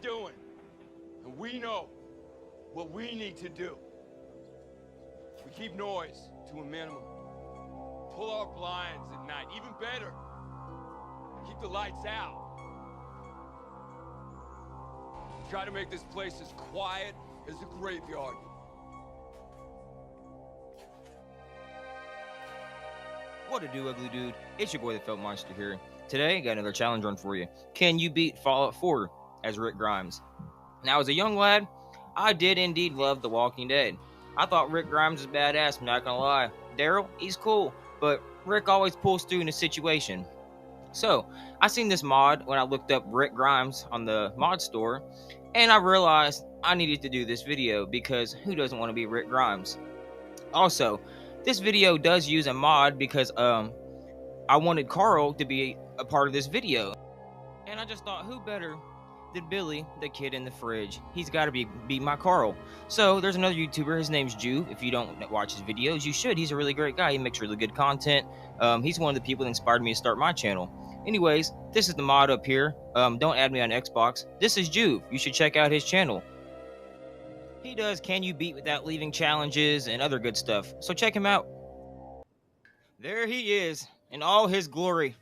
doing. And we know what we need to do. We keep noise to a minimum. Pull our blinds at night. Even better, keep the lights out. Try to make this place as quiet as a graveyard. What a do, ugly dude? It's your boy, the Feltmeister here. Today, I got another challenge run for you. Can you beat Fallout 4 as Rick Grimes? Now, as a young lad, I did indeed love The Walking Dead. I thought Rick Grimes was badass, I'm not gonna lie. Daryl, he's cool, but Rick always pulls through in a situation. So, I seen this mod when I looked up Rick Grimes on the mod store, and I realized I needed to do this video because who doesn't want to be Rick Grimes? Also, this video does use a mod because I wanted Carl to be a part of this video. And I just thought, who better than Billy, the kid in the fridge? He's got to be my Carl. So there's another YouTuber, his name's Jew. If you don't watch his videos, you should. He's a really great guy. He makes really good content. He's one of the people that inspired me to start my channel. Anyways, this is the mod up here. Don't add me on Xbox. This is Jew. You should check out his channel. He does Can You Beat Without Leaving challenges and other good stuff. So check him out. There he is in all his glory.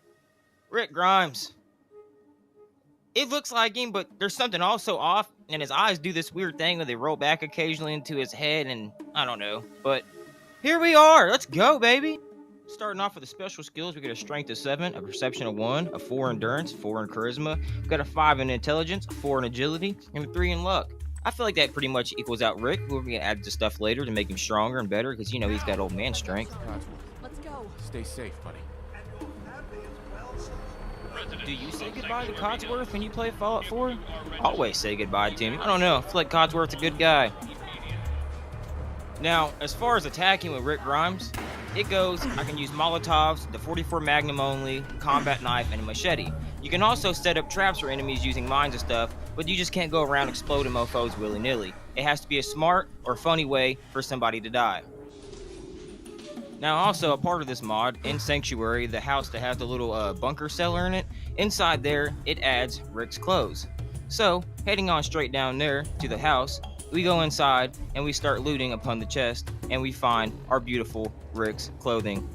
Rick Grimes. It looks like him, but there's something also off, and his eyes do this weird thing where they roll back occasionally into his head, and I don't know. But here we are. Let's go, baby. Starting off with the special skills, we get a strength of 7, a perception of 1, a 4 endurance, 4 in charisma. We got a 5 in intelligence, a 4 in agility, and a 3 in luck. I feel like that pretty much equals out Rick. We're going to add the stuff later to make him stronger and better because, you know, he's got old man strength. Let's go. Stay safe, buddy. Do you say goodbye to Codsworth when you play Fallout 4? Always say goodbye to him. I don't know. I feel like Codsworth's a good guy. Now, as far as attacking with Rick Grimes, it goes, I can use Molotovs, the 44 Magnum only, combat knife, and a machete. You can also set up traps for enemies using mines and stuff, but you just can't go around exploding mofos willy-nilly. It has to be a smart or funny way for somebody to die. Now, also a part of this mod, in Sanctuary, the house that has the little bunker cellar in it, inside there, it adds Rick's clothes. So, heading on straight down there to the house, we go inside and we start looting upon the chest, and we find our beautiful Rick's clothing.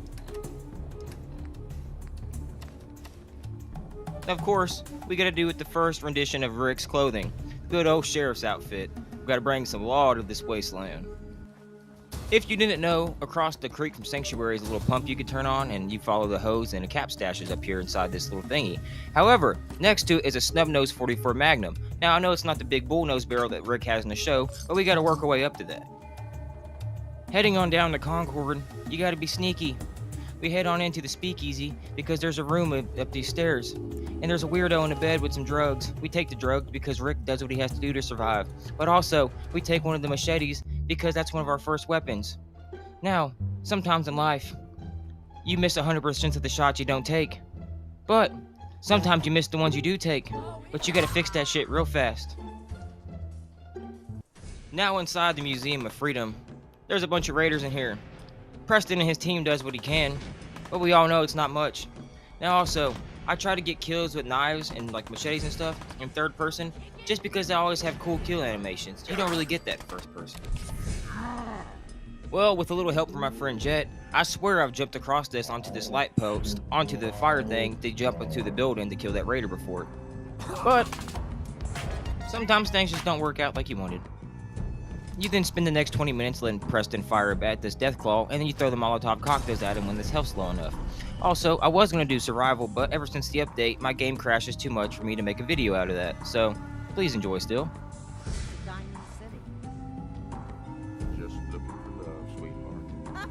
Of course, we gotta do with the first rendition of Rick's clothing. Good old sheriff's outfit. We gotta bring some law to this wasteland. If you didn't know, across the creek from Sanctuary is a little pump you could turn on, and you follow the hose, and a cap stash is up here inside this little thingy. However, next to it is a snub-nosed 44 Magnum. Now, I know it's not the big bull-nosed barrel that Rick has in the show, but we gotta work our way up to that. Heading on down to Concord, you gotta be sneaky. We head on into the speakeasy because there's a room up these stairs, and there's a weirdo in a bed with some drugs. We take the drugs because Rick does what he has to do to survive, but also we take one of the machetes because that's one of our first weapons. Now, sometimes in life, you miss 100% of the shots you don't take, but sometimes you miss the ones you do take, but you gotta fix that shit real fast. Now inside the Museum of Freedom, there's a bunch of raiders in here. Preston and his team does what he can, but we all know it's not much. Now also, I try to get kills with knives and like machetes and stuff in third person, just because they always have cool kill animations. You don't really get that in first person. Well, with a little help from my friend Jet, I swear I've jumped across this onto this light post, onto the fire thing to jump into the building to kill that raider before. But sometimes things just don't work out like you wanted. You then spend the next 20 minutes letting Preston fire up at this Deathclaw, and then you throw the Molotov cocktails at him when this health's low enough. Also, I was going to do survival, but ever since the update, my game crashes too much for me to make a video out of that. So, please enjoy still. Diamond City. Just looking for love, sweetheart.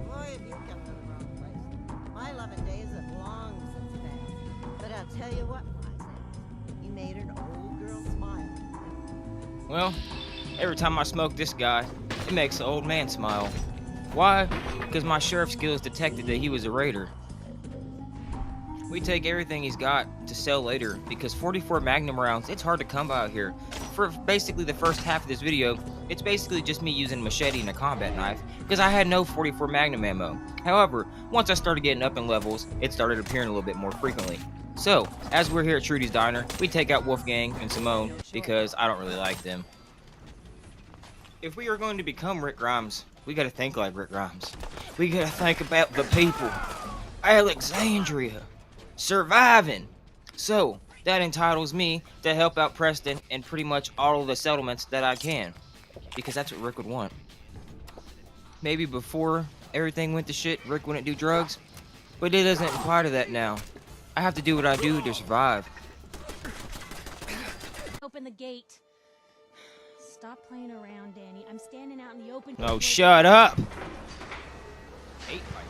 Boy, have you come to the wrong place. My loving days have long since passed. But I'll tell you what, Wise, you made an old girl smile. Well, every time I smoke this guy, it makes the old man smile. Why? Because my sheriff skills detected that he was a raider. We take everything he's got to sell later, because 44 Magnum rounds, it's hard to come by out here. For basically the first half of this video, it's basically just me using a machete and a combat knife, because I had no 44 Magnum ammo. However, once I started getting up in levels, it started appearing a little bit more frequently. So, as we're here at Trudy's Diner, we take out Wolfgang and Simone because I don't really like them. If we are going to become Rick Grimes, we gotta think like Rick Grimes. We gotta think about the people. Alexandria. Surviving. So, that entitles me to help out Preston in pretty much all of the settlements that I can. Because that's what Rick would want. Maybe before everything went to shit, Rick wouldn't do drugs. But it doesn't apply to that now. I have to do what I do to survive. Open the gate. Stop playing around, Danny. I'm standing out in the open. Oh, shut up! Hate fight.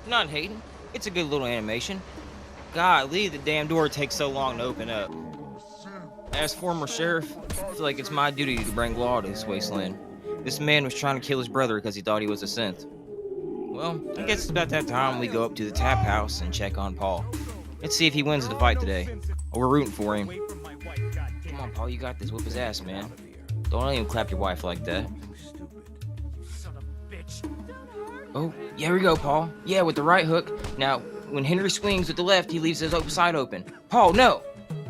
Not hating. It's a good little animation. Golly, the damn door takes so long to open up. As former sheriff, I feel like it's my duty to bring law to this wasteland. This man was trying to kill his brother because he thought he was a synth. Well, I guess it's about that time we go up to the tap house and check on Paul. Let's see if he wins the fight today. We're rooting for him. Come on, Paul, you got this. Whip his ass, man. Don't even clap your wife like that. Oh, here we go, Paul. Yeah, with the right hook. Now, when Henry swings with the left, he leaves his side open. Paul, no!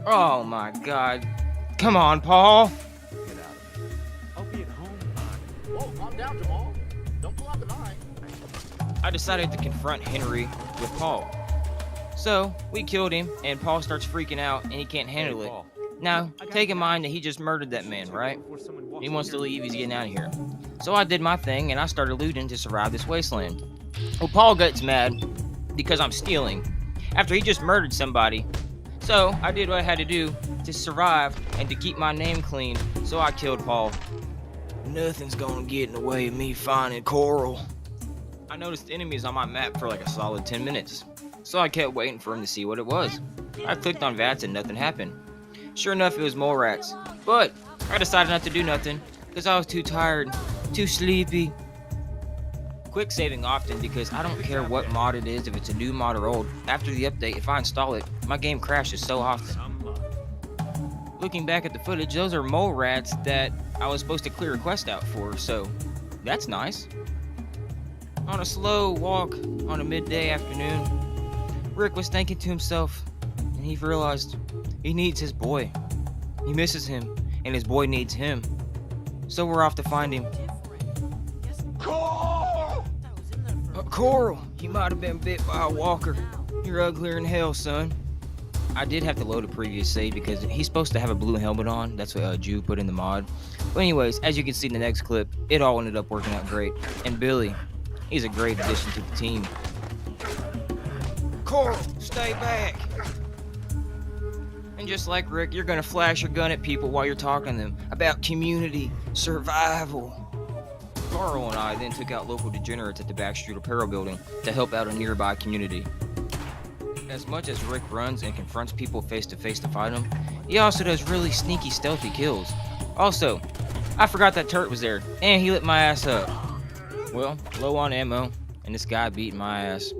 Oh my God. Come on, Paul. I'll be at home. Whoa, calm down, Jamal. Don't pull out the knife. I decided to confront Henry with Paul. So, we killed him, and Paul starts freaking out, and he can't handle it. Now, take in mind that he just murdered that man, right? He wants to leave, he's getting out of here. So I did my thing, and I started looting to survive this wasteland. Well, Paul gets mad because I'm stealing, after he just murdered somebody. So, I did what I had to do to survive and to keep my name clean, so I killed Paul. Nothing's gonna get in the way of me finding Coral. I noticed enemies on my map for like a solid 10 minutes, so I kept waiting for him to see what it was. I clicked on VATS and nothing happened. Sure enough, it was mole rats, but I decided not to do nothing because I was too tired, too sleepy. Quick saving often because I don't care what mod it is, if it's a new mod or old. After the update, if I install it, my game crashes so often. Looking back at the footage, those are mole rats that I was supposed to clear a quest out for, so that's nice. On a slow walk on a midday afternoon, Rick was thinking to himself, and he realized he needs his boy. He misses him, and his boy needs him. So we're off to find him. Coral, you might have been bit by a walker. You're uglier than hell, son. I did have to load a previous save because he's supposed to have a blue helmet on. That's what Jew put in the mod. But anyways, as you can see in the next clip, it all ended up working out great. And Billy, he's a great addition to the team. Coral, stay back. And just like Rick, you're gonna flash your gun at people while you're talking to them about community survival. Carl and I then took out local degenerates at the Backstreet Apparel building to help out a nearby community. As much as Rick runs and confronts people face to face to fight them, he also does really sneaky, stealthy kills. Also, I forgot that turret was there, and he lit my ass up. Well, low on ammo, and this guy beating my ass.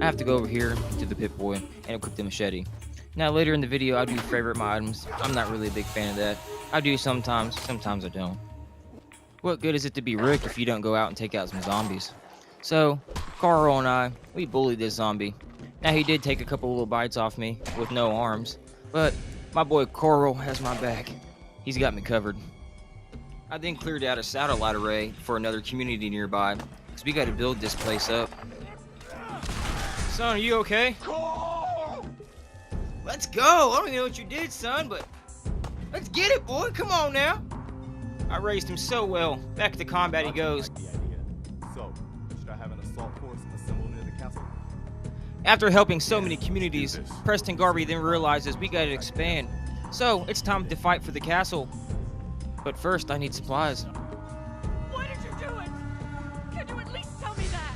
I have to go over here to the Pip-Boy and equip the machete. Now later in the video, I do favorite my items. I'm not really a big fan of that. I do sometimes I don't. What good is it to be Rick if you don't go out and take out some zombies? So, Carl and I, we bullied this zombie. Now he did take a couple little bites off me with no arms, but my boy Coral has my back. He's got me covered. I then cleared out a satellite array for another community nearby, because we got to build this place up. Son, are you okay? Let's go! I don't even know what you did, son, but let's get it, boy! Come on now! I raised him so well. Back to combat he goes. So, should I have an assault force assemble near the castle? After helping so many communities, Preston Garvey then realizes we gotta expand. So, it's time to fight for the castle. But first, I need supplies. Why did you do it? Could you at least tell me that?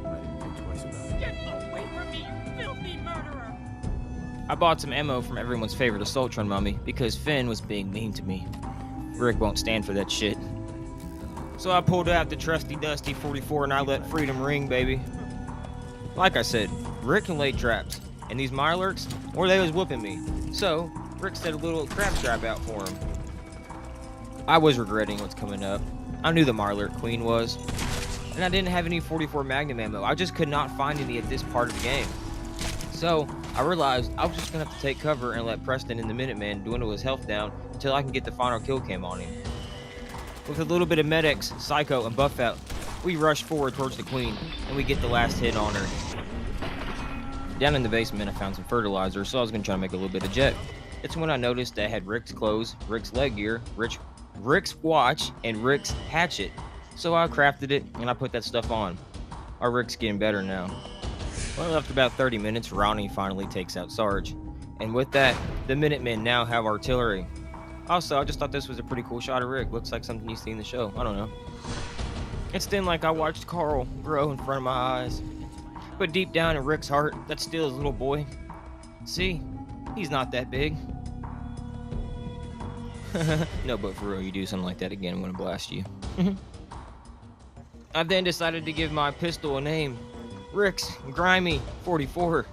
I didn't think twice about it. Get away from me, you filthy murderer! I bought some ammo from everyone's favorite assault run mummy because Finn was being mean to me. Rick won't stand for that shit. So I pulled out the trusty dusty 44 and I let freedom ring, baby. Like I said, Rick can lay traps, and these Mirelurks, or they was whooping me. So, Rick set a little crab trap out for him. I was regretting what's coming up. I knew the Mirelurk Queen was. and I didn't have any 44 Magnum ammo. I just could not find any at this part of the game. So I realized I was just gonna have to take cover and let Preston and the Minuteman dwindle his health down until I can get the final kill cam on him. With a little bit of medics, Psycho, and Buff out, we rush forward towards the Queen, and we get the last hit on her. Down in the basement, I found some fertilizer, so I was gonna try to make a little bit of jet. It's when I noticed that I had Rick's clothes, Rick's leg gear, Rick's watch, and Rick's hatchet. So I crafted it, and I put that stuff on. Our Rick's getting better now. Well, after about 30 minutes, Ronnie finally takes out Sarge. And with that, the Minutemen now have artillery. Also, I just thought this was a pretty cool shot of Rick. Looks like something you see in the show. I don't know. It's then like I watched Carl grow in front of my eyes. But deep down in Rick's heart, that's still his little boy. See? He's not that big. No, but for real, you do something like that again, I'm gonna blast you. I then decided to give my pistol a name. Rick's Grimy 44.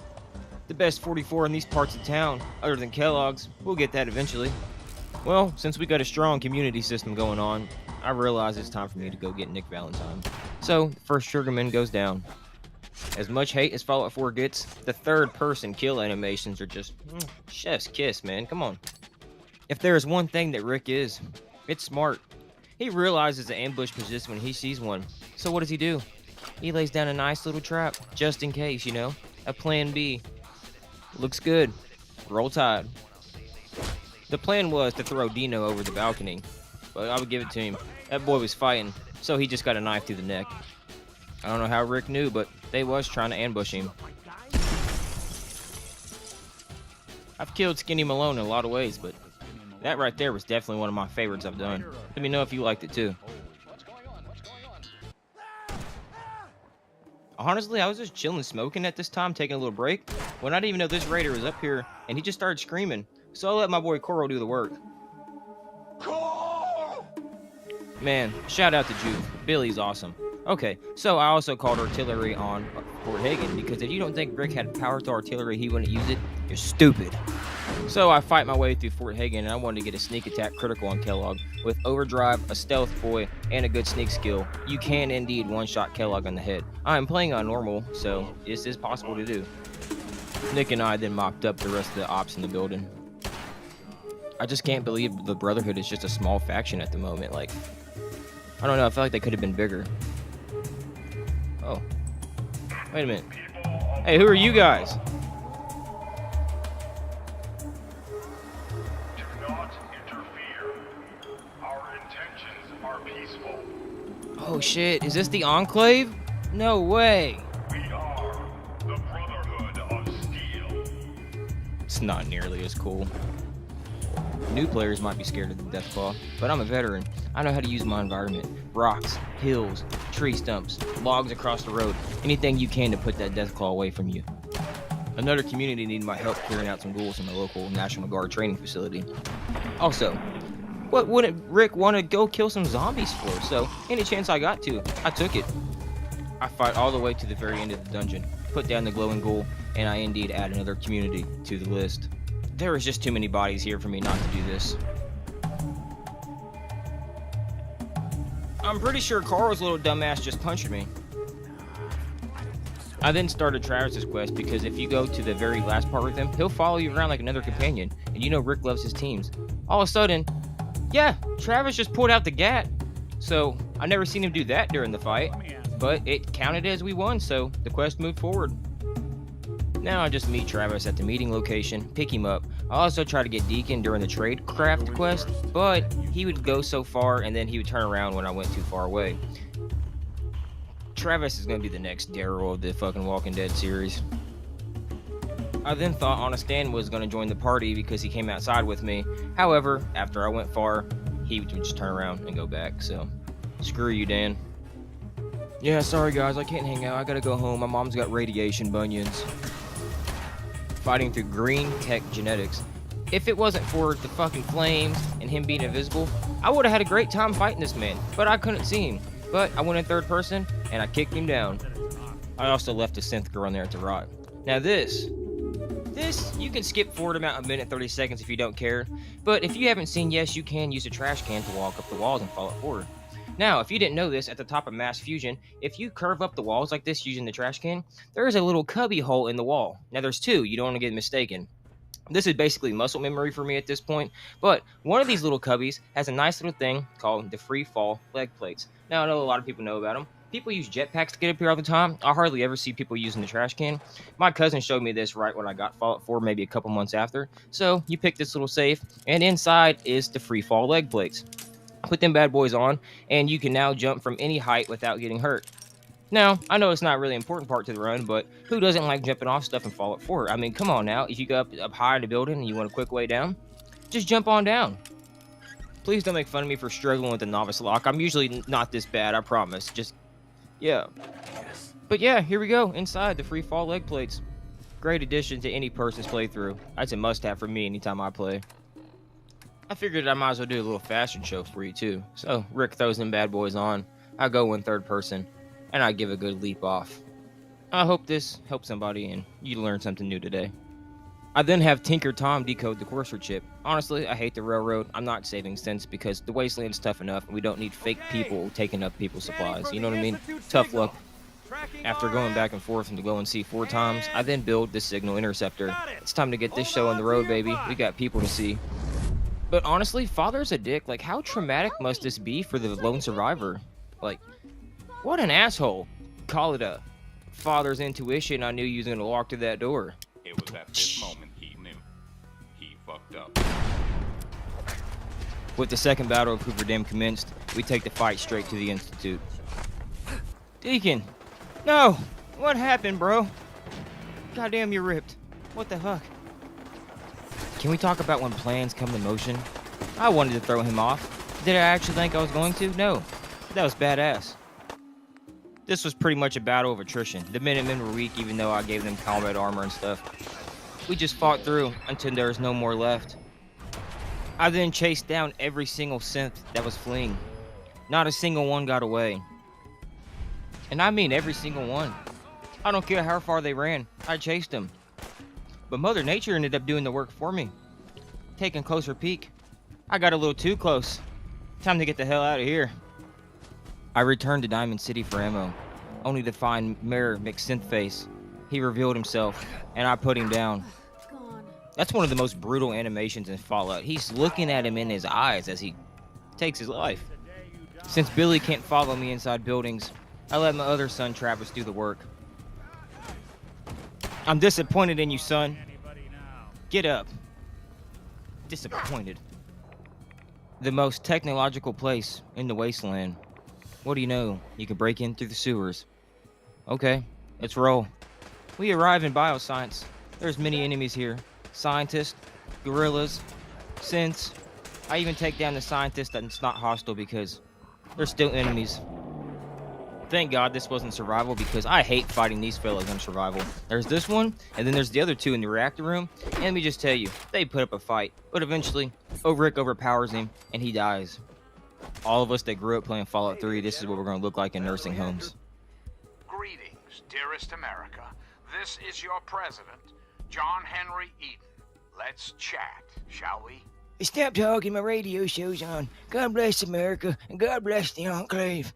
The best 44 in these parts of town, other than Kellogg's. We'll get that eventually. Well, since we got a strong community system going on, I realize it's time for me to go get Nick Valentine. So, the first Sugarman goes down. As much hate as Fallout 4 gets, the third-person kill animations are just chef's kiss, man. Come on. If there is one thing that Rick is, it's smart. He realizes the ambush positions when he sees one. So what does he do? He lays down a nice little trap, just in case, you know? A plan B. Looks good. Roll Tide. The plan was to throw Dino over the balcony, but I would give it to him. That boy was fighting, so he just got a knife through the neck. I don't know how Rick knew, but they was trying to ambush him. I've killed Skinny Malone in a lot of ways, but that right there was definitely one of my favorites I've done. Let me know if you liked it too. Honestly, I was just chilling smoking at this time, taking a little break, when I didn't even know this raider was up here, and he just started screaming. So I let my boy Coral do the work. Man, shout out to Juve. Billy's awesome. Okay, so I also called artillery on Fort Hagen, because if you don't think Rick had power to artillery, he wouldn't use it, you're stupid. So I fight my way through Fort Hagen, and I wanted to get a sneak attack critical on Kellogg. With overdrive, a stealth boy, and a good sneak skill, you can indeed one-shot Kellogg on the head. I am playing on normal, so this is possible to do. Nick and I then mopped up the rest of the ops in the building. I just can't believe the Brotherhood is just a small faction at the moment. Like, I don't know, I feel like they could have been bigger. Oh. Wait a minute. Hey, who are you guys? Do not interfere. Our intentions are peaceful. Oh shit, is this the Enclave? No way. We are the Brotherhood of Steel. It's not nearly as cool. New players might be scared of the Deathclaw, but I'm a veteran. I know how to use my environment. Rocks, hills, tree stumps, logs across the road. Anything you can to put that Deathclaw away from you. Another community needed my help clearing out some ghouls in the local National Guard training facility. Also, what wouldn't Rick want to go kill some zombies for? So, any chance I got to, I took it. I fight all the way to the very end of the dungeon, put down the glowing ghoul, and I indeed add another community to the list. There was just too many bodies here for me not to do this. I'm pretty sure Carl's little dumbass just punched me. I then started Travis's quest because if you go to the very last part with him, he'll follow you around like another companion, and you know Rick loves his teams. All of a sudden, yeah, Travis just pulled out the gat. So, I never seen him do that during the fight, but it counted as we won, so the quest moved forward. Now I just meet Travis at the meeting location, pick him up. I also try to get Deacon during the trade craft quest, but he would go so far and then he would turn around when I went too far away. Travis is going to be the next Daryl of the fucking Walking Dead series. I then thought Honest Dan was going to join the party because he came outside with me. However, after I went far, he would just turn around and go back, so screw you, Dan. Yeah, sorry guys, I can't hang out. I gotta go home. My mom's got radiation bunions. Fighting through green tech genetics. If it wasn't for the fucking flames and him being invisible, I would have had a great time fighting this man, but I couldn't see him. But I went in third person and I kicked him down. I also left a synth girl in there to rot. Now this, you can skip forward about a minute 30 seconds if you don't care, but if you haven't seen Yes You Can use a trash can to walk up the walls and fall forward. Now, if you didn't know this, at the top of mass fusion, if you curve up the walls like this using the trash can, there is a little cubby hole in the wall. Now, there's two. You don't want to get mistaken. This is basically muscle memory for me at this point, but one of these little cubbies has a nice little thing called the free fall leg plates. Now, I know a lot of people know about them. People use jetpacks to get up here all the time. I hardly ever see people using the trash can. My cousin showed me this right when I got Fallout 4, maybe a couple months after. So you pick this little safe, and inside is the free fall leg plates. Put them bad boys on, and you can now jump from any height without getting hurt. Now, I know it's not really an important part to the run, but who doesn't like jumping off stuff in Fallout 4? I mean, come on now. If you go up high in the building and you want a quick way down, just jump on down. Please don't make fun of me for struggling with the novice lock. I'm usually not this bad, I promise. Just, yeah. But yeah, here we go. Inside the free fall leg plates. Great addition to any person's playthrough. That's a must-have for me anytime I play. I figured I might as well do a little fashion show for you too. So, Rick throws them bad boys on. I go in third person. And I give a good leap off. I hope this helps somebody and you learn something new today. I then have Tinker Tom decode the Courser chip. Honestly, I hate the railroad. I'm not saving cents because the wasteland's tough enough and we don't need fake people taking up people's supplies. You know what I mean? Tough luck. After going back and forth into Glowing Sea 4 times, I then build the signal interceptor. It's time to get this show on the road, baby. We got people to see. But honestly, Father's a dick. Like, how traumatic must this be for the lone survivor? Like, what an asshole. Call it a father's intuition. I knew you was going to walk through that door. It was at this moment he knew. He fucked up. With the second battle of Hoover Dam commenced, we take the fight straight to the Institute. Deacon! No! What happened, bro? Goddamn, you're ripped. What the fuck? Can we talk about when plans come to motion? I wanted to throw him off. Did I actually think I was going to? No. That was badass. This was pretty much a battle of attrition. The Minutemen were weak even though I gave them combat armor and stuff. We just fought through until there was no more left. I then chased down every single synth that was fleeing. Not a single one got away. And I mean every single one. I don't care how far they ran, I chased them. But Mother Nature ended up doing the work for me. Taking a closer peek. I got a little too close. Time to get the hell out of here. I returned to Diamond City for ammo, only to find Mayor McSynthface. He revealed himself, and I put him down. Gone. That's one of the most brutal animations in Fallout. He's looking at him in his eyes as he takes his life. Since Billy can't follow me inside buildings, I let my other son Travis do the work. I'm disappointed in you, son. Get up. Disappointed. The most technological place in the wasteland. What do you know? You can break in through the sewers. Okay, let's roll. We arrive in bioscience. There's many enemies here. Scientists, gorillas, synths. I even take down the scientist that's not hostile because they're still enemies. Thank God this wasn't survival because I hate fighting these fellas on survival. There's this one, and then there's the other two in the reactor room. And let me just tell you, they put up a fight. But eventually, Rick overpowers him, and he dies. All of us that grew up playing Fallout 3, this is what we're going to look like in nursing homes. Greetings, dearest America. This is your president, John Henry Eden. Let's chat, shall we? Stop talking, my radio show's on. God bless America, and God bless the Enclave.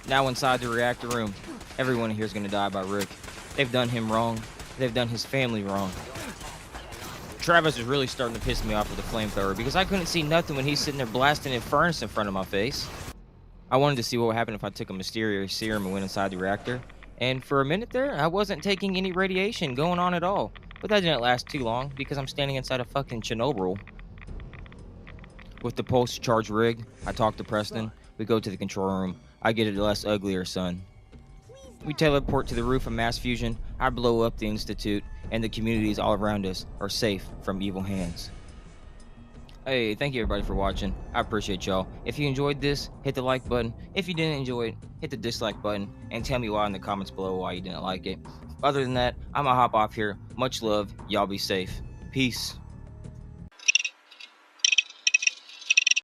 Now inside the reactor room, everyone here is going to die by Rick. They've done him wrong. They've done his family wrong. Travis is really starting to piss me off with the flamethrower because I couldn't see nothing when he's sitting there blasting a furnace in front of my face. I wanted to see what would happen if I took a mysterious serum and went inside the reactor. And for a minute there, I wasn't taking any radiation going on at all. But that didn't last too long because I'm standing inside a fucking Chernobyl. With the pulse charge rigged, I talk to Preston. We go to the control room. I get a less uglier son. We teleport to the roof of mass fusion. I blow up the Institute, and the communities all around us are safe from evil hands. Hey, thank you everybody for watching. I appreciate y'all. If you enjoyed this, hit the like button. If you didn't enjoy it, hit the dislike button, and tell me why in the comments below why you didn't like it. Other than that, I'm gonna hop off here. Much love. Y'all be safe. Peace.